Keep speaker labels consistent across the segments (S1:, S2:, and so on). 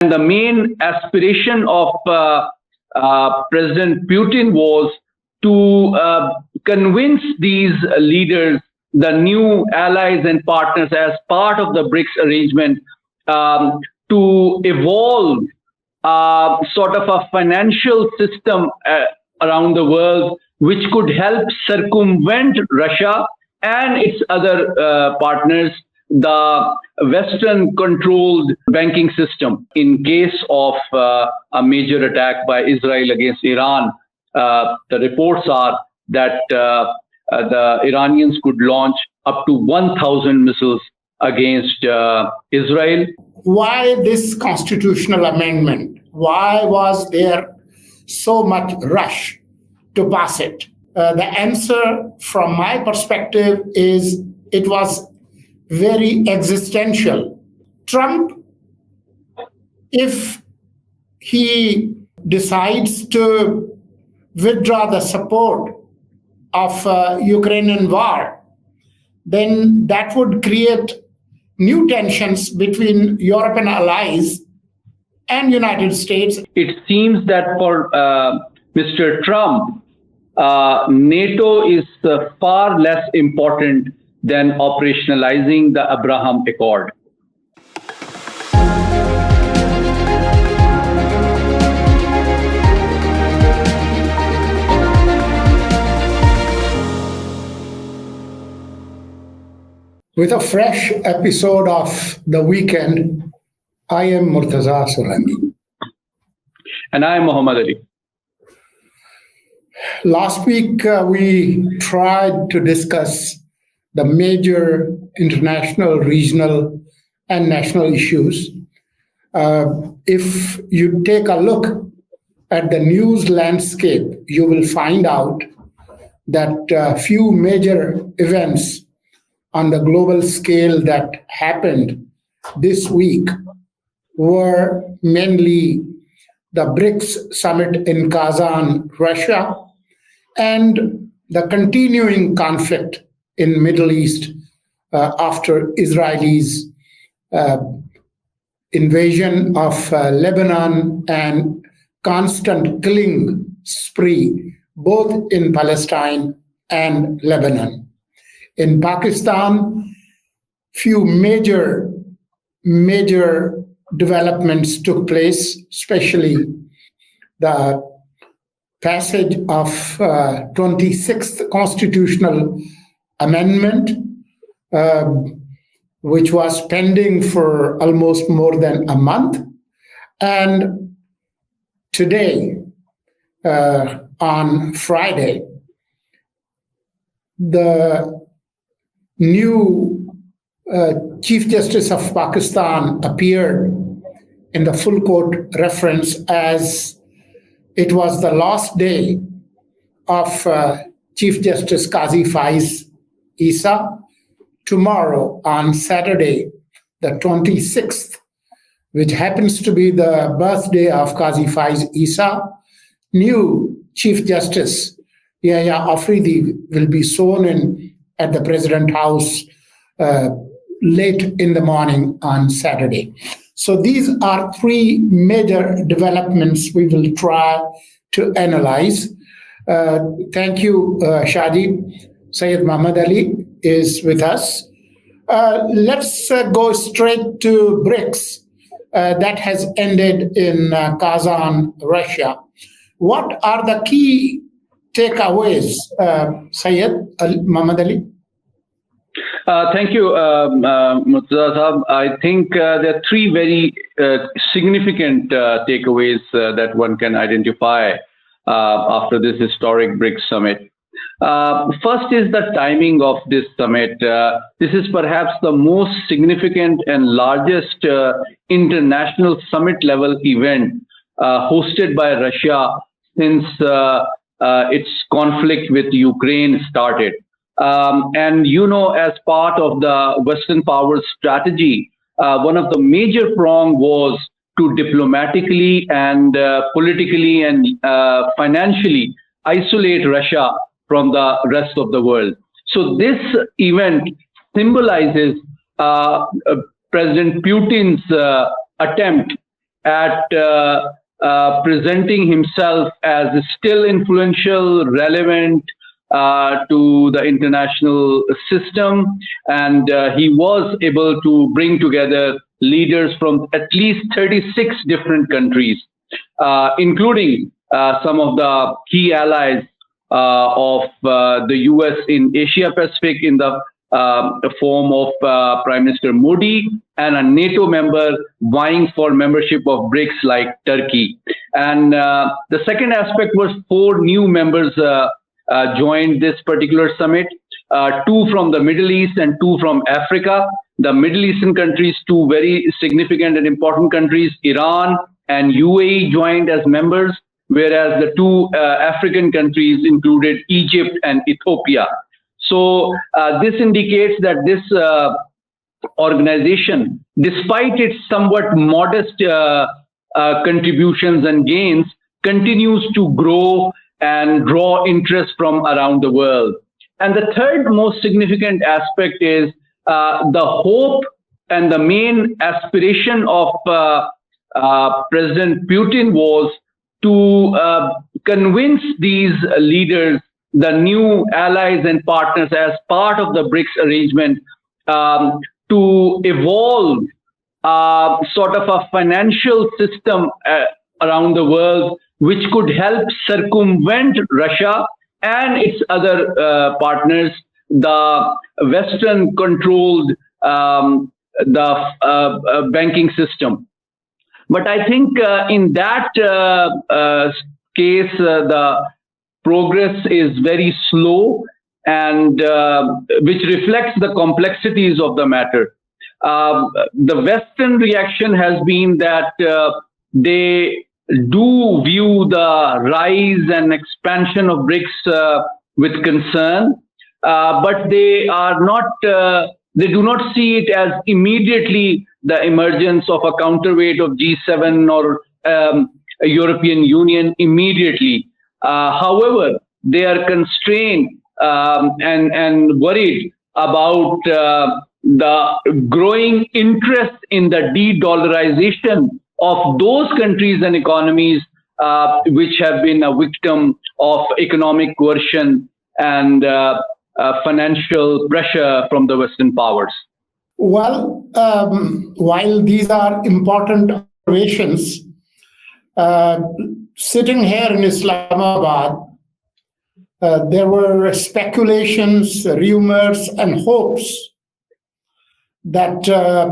S1: The main aspiration of President Putin was to convince these leaders, the new allies and partners as part of the BRICS arrangement, to evolve sort of a financial system around the world which could help circumvent Russia and its other partners, the Western-controlled banking system. In case of a major attack by Israel against Iran, the reports are that the Iranians could launch up to 1,000 missiles against Israel.
S2: Why this constitutional amendment? Why was there so much rush to pass it? The answer from my perspective is it was very existential. Trump, if he decides to withdraw the support of Ukrainian war, then that would create new tensions between European allies and United States.
S1: It seems that for Mr. Trump, NATO is far less important than operationalizing the Abraham Accord.
S2: With a fresh episode of The Weekend, I am Murtaza Solangi.
S1: And I am Muhammad Ali.
S2: Last week, we tried to discuss the major international, regional, and national issues. If you take a look at the news landscape, you will find out that few major events on the global scale that happened this week were mainly the BRICS Summit in Kazan, Russia, and the continuing conflict in Middle East after Israel's invasion of Lebanon and constant killing spree, both in Palestine and Lebanon. In Pakistan, few major developments took place, especially the passage of 26th Constitutional Amendment, which was pending for almost more than a month. And today, on Friday, the new Chief Justice of Pakistan appeared in the full court reference as it was the last day of Chief Justice Qazi Faiz Isa. Tomorrow, on Saturday, the 26th, which happens to be the birthday of Qazi Faiz Isa, new Chief Justice Yahya Afridi will be sworn in at the President House late in the morning on Saturday. So these are three major developments we will try to analyze. Thank you, Shadi. Syed Muhammad Ali is with us. Let's go straight to BRICS that has ended in Kazan, Russia. What are the key takeaways, Syed Muhammad Ali?
S1: Thank you, Murtaza. I think there are three very significant takeaways that one can identify after this historic BRICS summit. First is the timing of this summit. This is perhaps the most significant and largest international summit-level event hosted by Russia since its conflict with Ukraine started. And as part of the Western powers strategy, one of the major prongs was to diplomatically and politically and financially isolate Russia from the rest of the world. So this event symbolizes President Putin's attempt at presenting himself as still influential, relevant to the international system, and he was able to bring together leaders from at least 36 different countries, including some of the key allies of the US in Asia Pacific in the form of Prime Minister Modi, and a NATO member vying for membership of BRICS like Turkey. And the second aspect was 4 new members joined this particular summit, 2 from the Middle East and 2 from Africa. The Middle Eastern countries, 2 very significant and important countries, Iran and UAE, joined as members, whereas the 2 African countries included Egypt and Ethiopia. So this indicates that this organization, despite its somewhat modest contributions and gains, continues to grow and draw interest from around the world. And the third most significant aspect is the hope and the main aspiration of President Putin was to convince these leaders, the new allies and partners, as part of the BRICS arrangement, to evolve sort of a financial system around the world which could help circumvent Russia and its other partners, the Western-controlled banking system. But I think in that case, the progress is very slow, and which reflects the complexities of the matter. The Western reaction has been that they do view the rise and expansion of BRICS with concern, but they are not. They do not see it as immediately the emergence of a counterweight of G7 or a European Union immediately. However, they are constrained and worried about the growing interest in the de-dollarization of those countries and economies which have been a victim of economic coercion and financial pressure from the Western powers.
S2: Well, while these are important observations, sitting here in Islamabad, there were speculations, rumors, and hopes that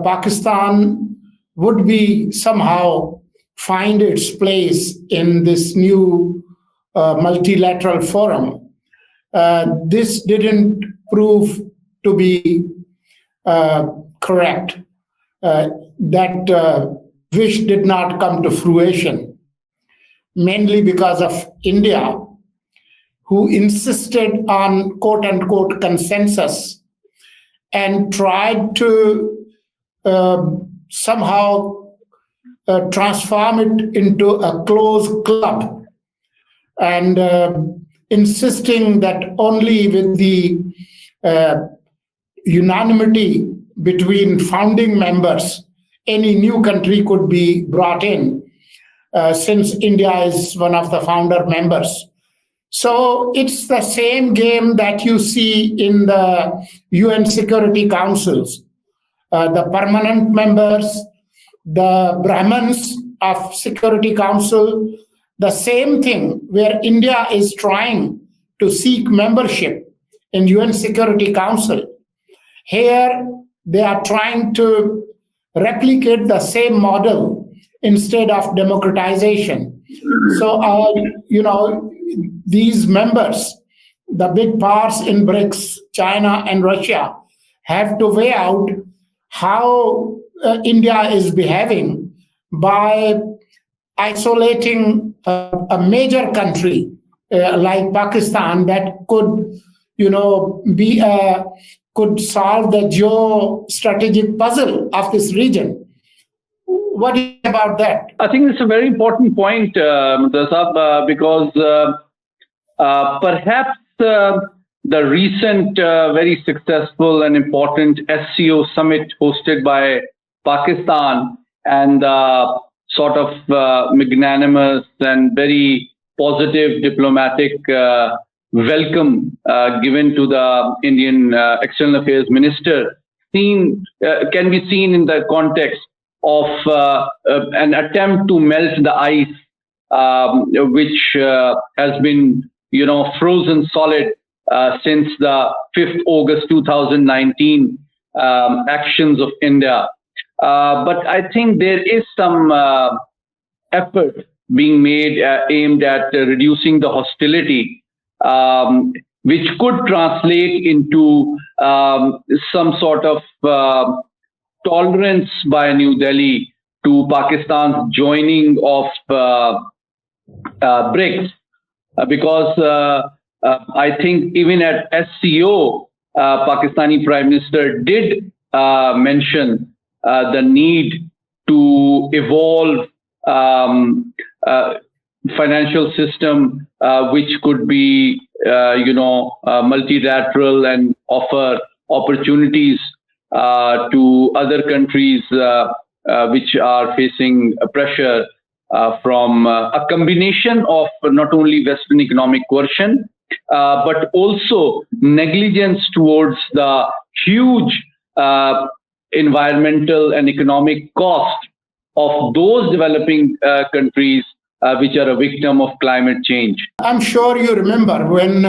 S2: Pakistan would be somehow find its place in this new multilateral forum. This didn't prove to be correct. That wish did not come to fruition, mainly because of India, who insisted on quote-unquote consensus and tried to somehow transform it into a closed club, and insisting that only with the unanimity between founding members, any new country could be brought in, since India is one of the founder members. So it's the same game that you see in the UN Security Councils. The permanent members, the Brahmins of Security Council, the same thing where India is trying to seek membership in UN Security Council. Here, they are trying to replicate the same model instead of democratization. So, these members, the big powers in BRICS, China and Russia, have to weigh out how India is behaving by isolating a major country like Pakistan that could, could solve the geostrategic puzzle of this region. What do you think about that?
S1: I think it's a very important point, Murtaza, because perhaps the recent very successful and important SCO summit hosted by Pakistan and the sort of magnanimous and very positive diplomatic welcome given to the Indian External Affairs Minister can be seen in the context of an attempt to melt the ice, which has been, frozen solid since the 5th August 2019 actions of India. But I think there is some effort being made aimed at reducing the hostility, which could translate into some sort of tolerance by New Delhi to Pakistan's joining of BRICS, because I think even at SCO, Pakistani Prime Minister did mention the need to evolve financial system which could be multilateral and offer opportunities to other countries which are facing pressure from a combination of not only Western economic coercion but also negligence towards the huge environmental and economic cost of those developing countries which are a victim of climate change.
S2: I'm sure you remember when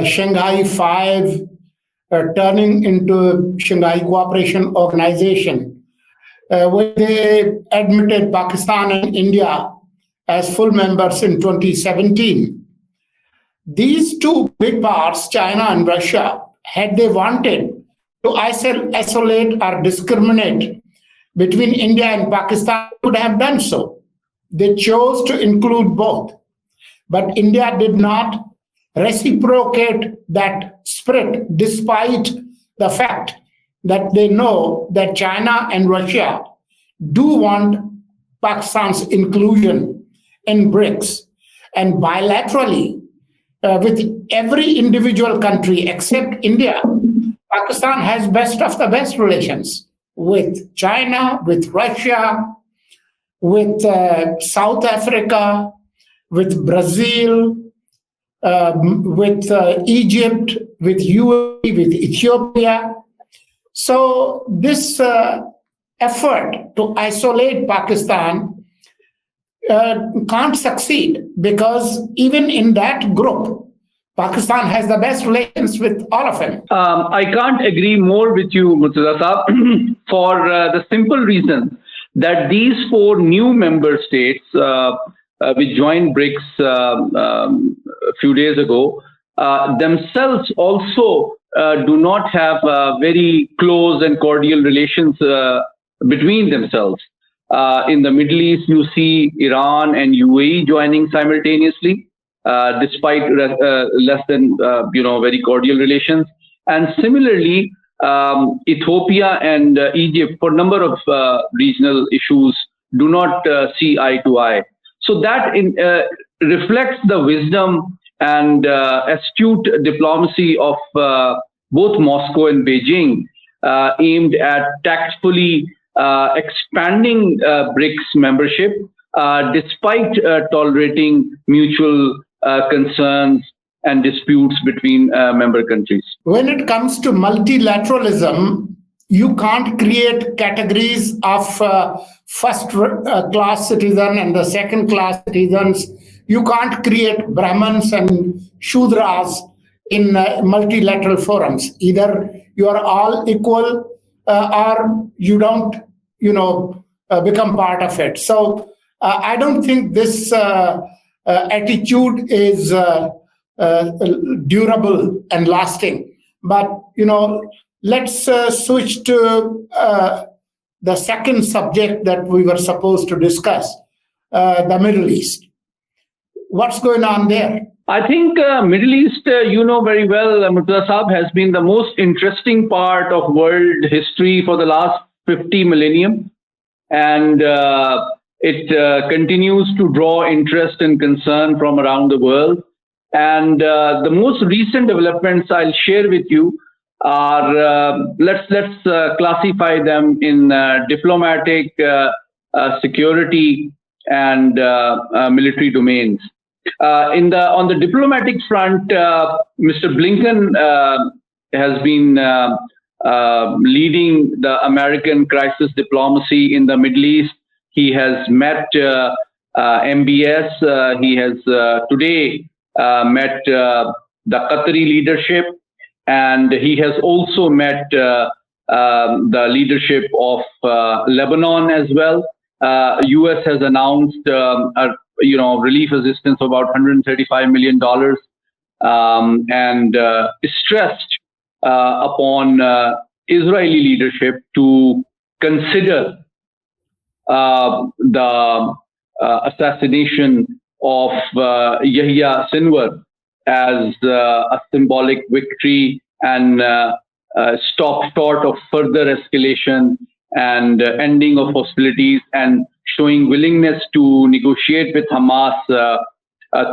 S2: Shanghai 5 turning into Shanghai Cooperation Organization, when they admitted Pakistan and India as full members in 2017. These two big powers, China and Russia, had they wanted to isolate or discriminate between India and Pakistan, would have done so. They chose to include both. But India did not reciprocate that spirit, despite the fact that they know that China and Russia do want Pakistan's inclusion in BRICS. And bilaterally, with every individual country except India, Pakistan has best of the best relations with China, with Russia, with South Africa, with Brazil, with Egypt, with UAE, with Ethiopia. So this effort to isolate Pakistan can't succeed, because even in that group, Pakistan has the best relations with all of them.
S1: I can't agree more with you, Murtaza Saab, for the simple reason that these 4 new member states which joined BRICS a few days ago themselves also do not have very close and cordial relations between themselves. In the Middle East, you see Iran and UAE joining simultaneously, despite less than very cordial relations. And similarly, Ethiopia and Egypt, for a number of regional issues, do not see eye to eye. So that reflects the wisdom and astute diplomacy of both Moscow and Beijing, aimed at tactfully expanding BRICS membership, despite tolerating mutual concerns and disputes between member countries.
S2: When it comes to multilateralism, you can't create categories of first-class citizen and the second-class citizens. You can't create Brahmins and Shudras in multilateral forums. Either you are all equal or you don't, become part of it. So I don't think this attitude is durable and lasting. But, let's switch to the second subject that we were supposed to discuss, the Middle East. What's going on there?
S1: I think Middle East, very well, Murtaza Saab, has been the most interesting part of world history for the last 50 millennium. And it continues to draw interest and concern from around the world. And the most recent developments I'll share with you are, let's classify them in diplomatic, security, and military domains. On the diplomatic front, Mr. Blinken has been leading the American crisis diplomacy in the Middle East. He has met MBS. He has today met the Qatari leadership, and he has also met the leadership of Lebanon as well. U.S. has announced relief assistance of about $135 million, and stressed upon Israeli leadership to consider the assassination of Yahya Sinwar as a symbolic victory, and stop short of further escalation and ending of hostilities, and showing willingness to negotiate with Hamas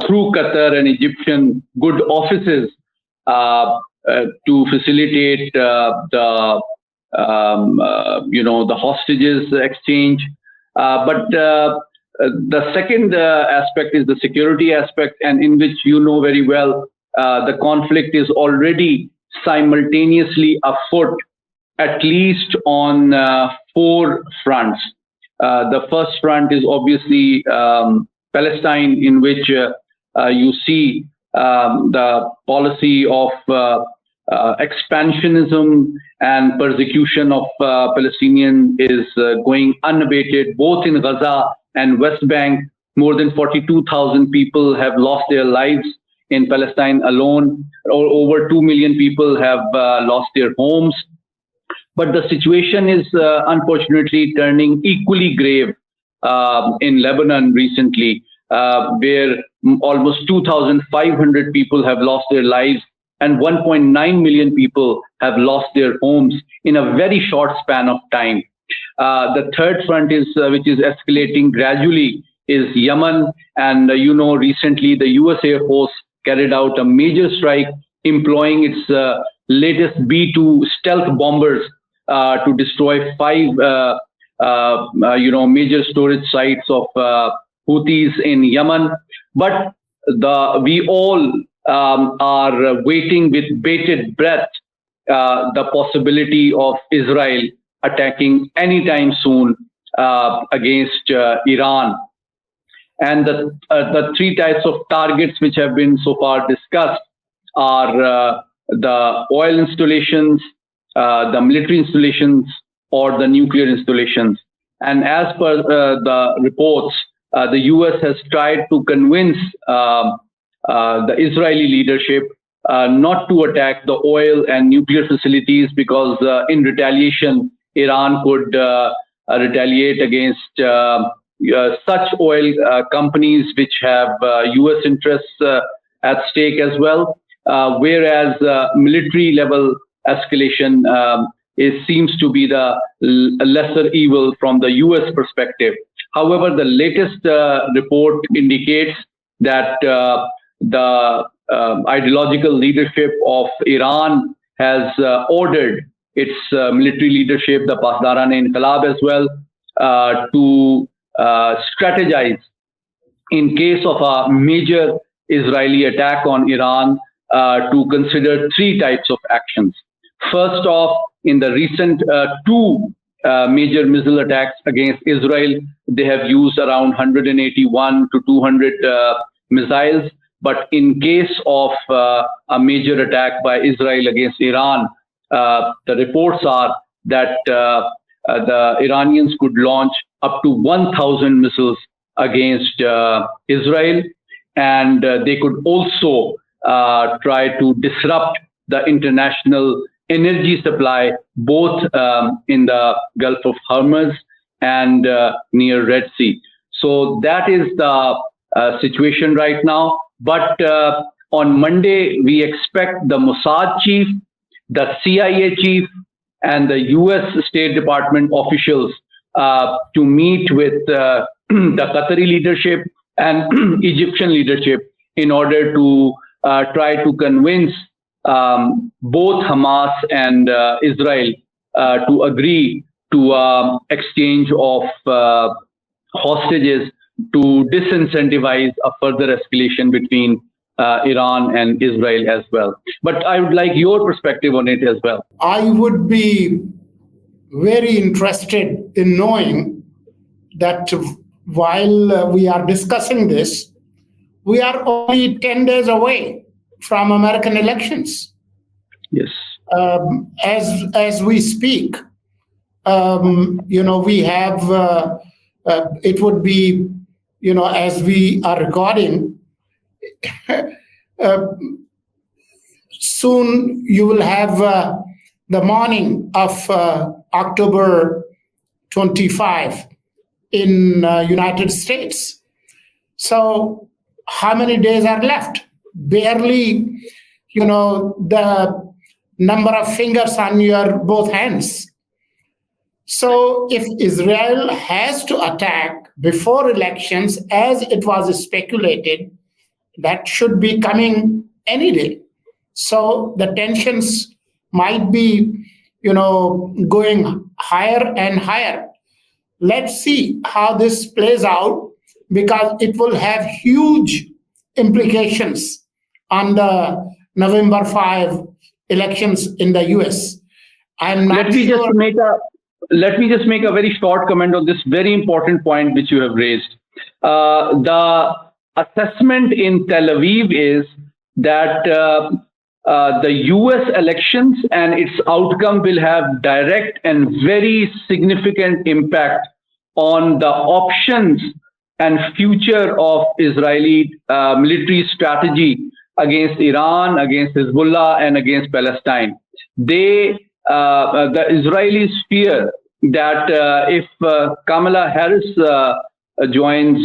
S1: through Qatar and Egyptian good offices to facilitate the hostages exchange. But the second aspect is the security aspect, and in which very well the conflict is already simultaneously afoot, at least on 4 fronts. The first front is obviously Palestine, in which you see the policy of expansionism and persecution of Palestinians is going unabated, both in Gaza and West Bank. More than 42,000 people have lost their lives in Palestine alone. Over 2 million people have lost their homes. But the situation is unfortunately turning equally grave in Lebanon recently, where almost 2,500 people have lost their lives and 1.9 million people have lost their homes in a very short span of time. The third front is which is escalating gradually is Yemen, and recently the U.S. Air Force carried out a major strike employing its latest B-2 stealth bombers to destroy 5 major storage sites of Houthis in Yemen. But we all are waiting with bated breath the possibility of Israel attacking anytime soon against Iran. And the 3 types of targets which have been so far discussed are the oil installations, the military installations, or the nuclear installations. And as per the reports, the U.S. has tried to convince the Israeli leadership not to attack the oil and nuclear facilities, because in retaliation, Iran could retaliate against such oil companies which have U.S. interests at stake as well. Whereas military level escalation seems to be the lesser evil from the U.S. perspective. However, the latest report indicates that the ideological leadership of Iran has ordered its military leadership, the Pasdaran-e-Inqilab as well, to strategize in case of a major Israeli attack on Iran, to consider 3 types of actions. First off, in the recent 2 major missile attacks against Israel, they have used around 181 to 200 missiles. But in case of a major attack by Israel against Iran, the reports are that the Iranians could launch up to 1,000 missiles against Israel, and they could also try to disrupt the international energy supply, both in the Gulf of Hormuz and near Red Sea. So that is the situation right now. But on Monday, we expect the Mossad chief, the CIA chief, and the U.S. State Department officials to meet with the Qatari leadership and Egyptian leadership in order to try to convince both Hamas and Israel to agree to exchange of hostages to disincentivize a further escalation between Iran and Israel as well. But I would like your perspective on it as well.
S2: I would be very interested in knowing that while we are discussing this, we are only 10 days away from American elections.
S1: Yes.
S2: As we speak, we have, it would be, as we are recording, soon you will have the morning of October 25 in United States. So how many days are left? Barely, the number of fingers on your both hands. So if Israel has to attack before elections, as it was speculated, that should be coming any day. So the tensions might be, going higher and higher. Let's see how this plays out, because it will have huge implications on the November 5 elections in the US. I'm not
S1: Let me just make a very short comment on this very important point which you have raised. The assessment in Tel Aviv is that the US elections and its outcome will have direct and very significant impact on the options and future of Israeli military strategy against Iran, against Hezbollah, and against Palestine. The Israelis fear that if Kamala Harris joins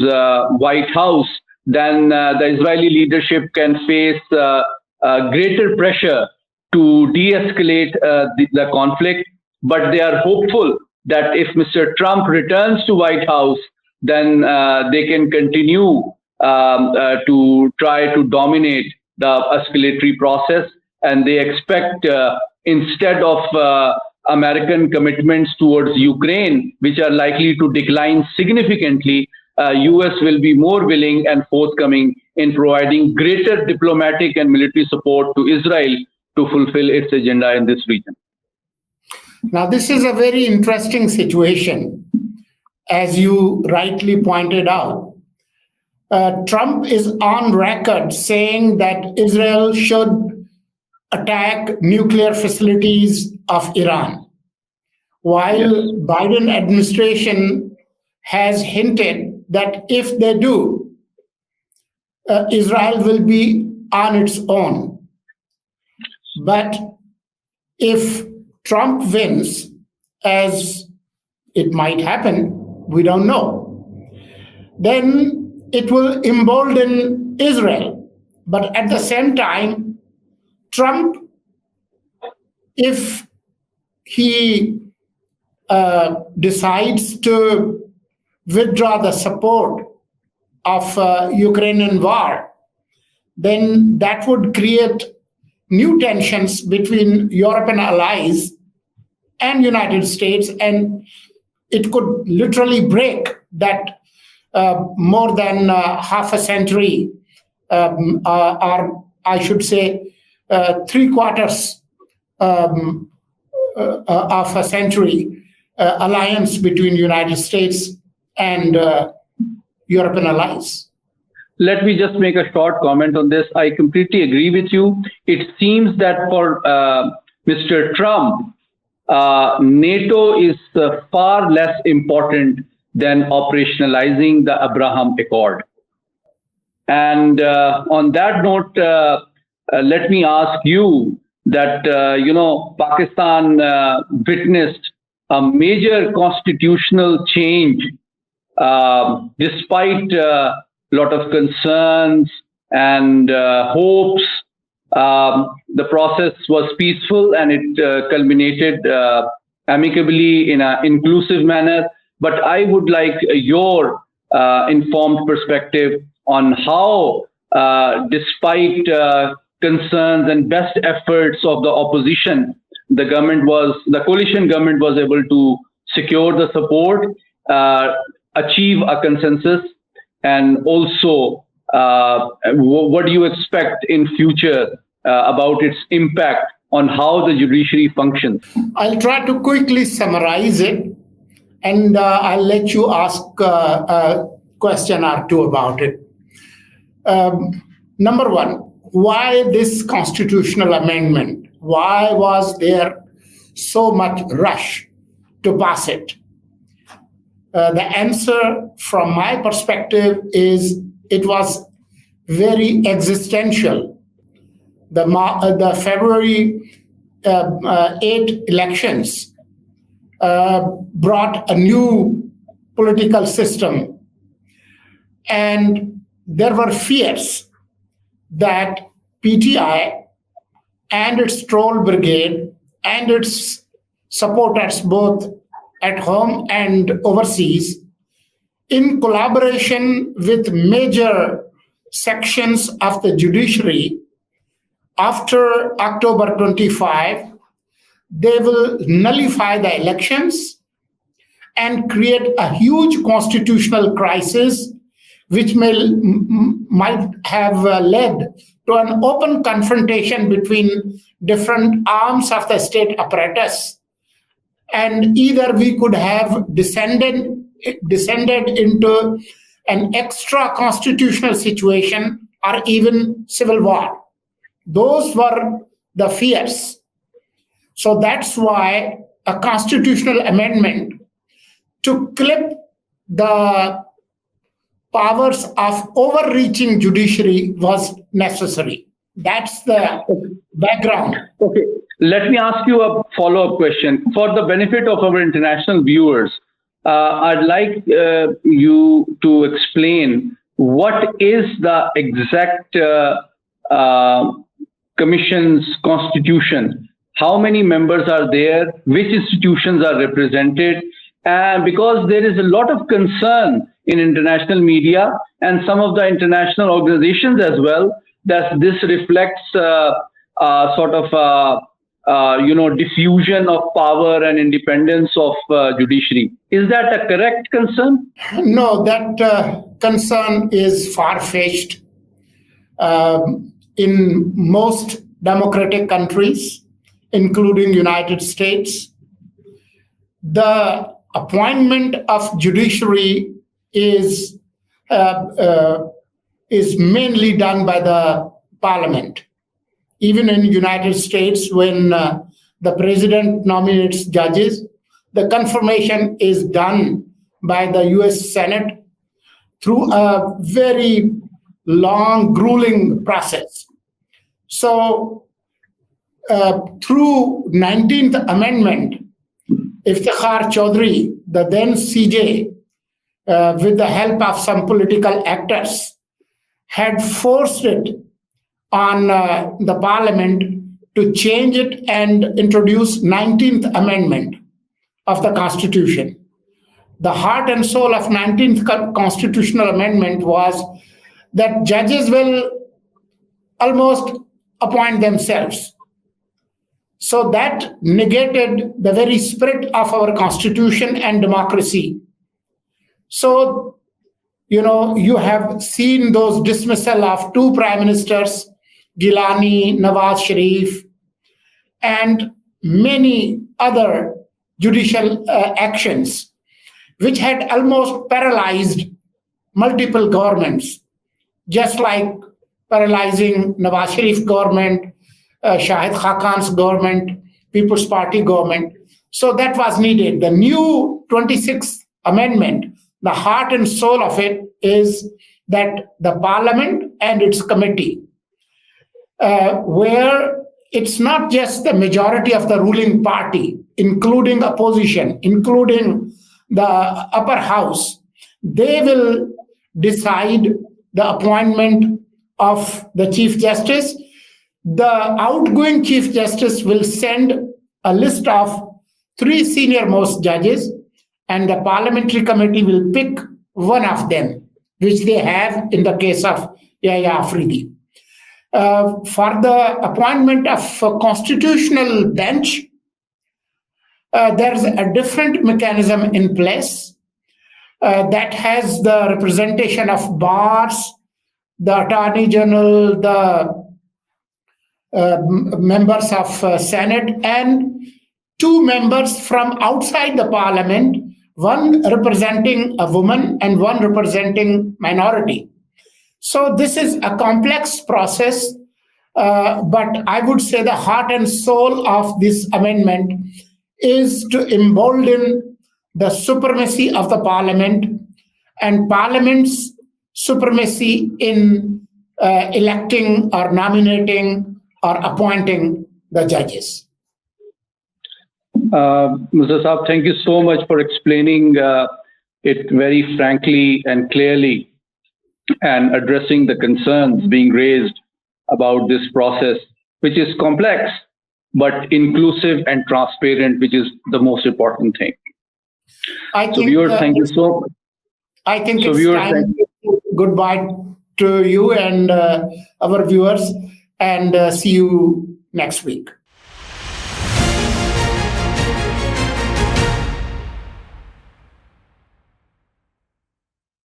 S1: White House, then the Israeli leadership can face greater pressure to de-escalate the conflict. But they are hopeful that if Mr. Trump returns to White House, then they can continue to try to dominate the escalatory process. And they expect, instead of American commitments towards Ukraine, which are likely to decline significantly, US will be more willing and forthcoming in providing greater diplomatic and military support to Israel to fulfill its agenda in this region.
S2: Now, this is a very interesting situation, as you rightly pointed out. Trump is on record saying that Israel should attack nuclear facilities of Iran, while Biden administration has hinted that if they do, Israel will be on its own. But if Trump wins, as it might happen, we don't know, then it will embolden Israel. But at the same time, Trump, if he decides to withdraw the support of Ukrainian war, then that would create new tensions between European allies and United States, and it could literally break that more than half a century, or I should say 3/4 of a century alliance between United States and European allies.
S1: Let me just make a short comment on this. I completely agree with you. It seems that for Mr. Trump, NATO is far less important than operationalizing the Abraham Accord. And on that note, let me ask you that, Pakistan witnessed a major constitutional change despite a lot of concerns and hopes. The process was peaceful and it culminated amicably in an inclusive manner. But I would like your informed perspective on how, despite concerns and best efforts of the opposition, the coalition government was able to secure the support. achieve a consensus? And also, what do you expect in future about its impact on how the judiciary functions?
S2: I'll try to quickly summarize it, and I'll let you ask a question or two about it. Number one, why this constitutional amendment? Why was there so much rush to pass it? The answer from my perspective is it was very existential. The February 8 elections brought a new political system, and there were fears that PTI and its troll brigade and its supporters, both at home and overseas, in collaboration with major sections of the judiciary, after October 25, they will nullify the elections and create a huge constitutional crisis, which might have led to an open confrontation between different arms of the state apparatus. And either we could have descended into an extra constitutional situation or even civil war. Those were the fears. So that's why a constitutional amendment to clip the powers of overreaching judiciary was necessary. That's the background.
S1: Okay, let me ask you a follow-up question. For the benefit of our international viewers, I'd like you to explain what is the exact Commission's constitution. How many members are there? Which institutions are represented? Because there is a lot of concern in international media and some of the international organizations as well that this reflects sort of diffusion of power and independence of judiciary. Is that a correct concern?
S2: No, that concern is far-fetched. In most democratic countries, including United States, the appointment of judiciary is mainly done by the parliament. Even in United States, when the president nominates judges, the confirmation is done by the US Senate through a very long, grueling process. So through 19th Amendment, Iftikhar Chaudhry, the then CJ, with the help of some political actors, had forced it on the parliament to change it and introduce 19th Amendment of the Constitution. The heart and soul of 19th Constitutional Amendment was that judges will almost appoint themselves. So that negated the very spirit of our Constitution and democracy. So, you have seen those dismissal of two prime ministers, Gilani, Nawaz Sharif, and many other judicial actions, which had almost paralyzed multiple governments, just like paralyzing Nawaz Sharif government, Shahid Khakan's government, People's Party government. So that was needed. The new 26th Amendment, the heart and soul of it is that the parliament and its committee, where it's not just the majority of the ruling party, including opposition, including the upper house, they will decide the appointment of the Chief Justice. The outgoing Chief Justice will send a list of 3 senior-most judges, and the parliamentary committee will pick one of them, which they have in the case of Yahya Afridi. For the appointment of a constitutional bench, there's a different mechanism in place. that has the representation of bars, the attorney general, the members of Senate, and two members from outside the parliament, one representing a woman and one representing minority. So this is a complex process, but I would say the heart and soul of this amendment is to embolden the supremacy of the parliament and parliament's supremacy in electing or nominating or appointing the judges.
S1: Mr. Saab, thank you so much for explaining it very frankly and clearly and addressing the concerns being raised about this process, which is complex, but inclusive and transparent, which is the most important thing. Viewers, thank you so much.
S2: I think it's time to say goodbye to you and our viewers, and see you next week.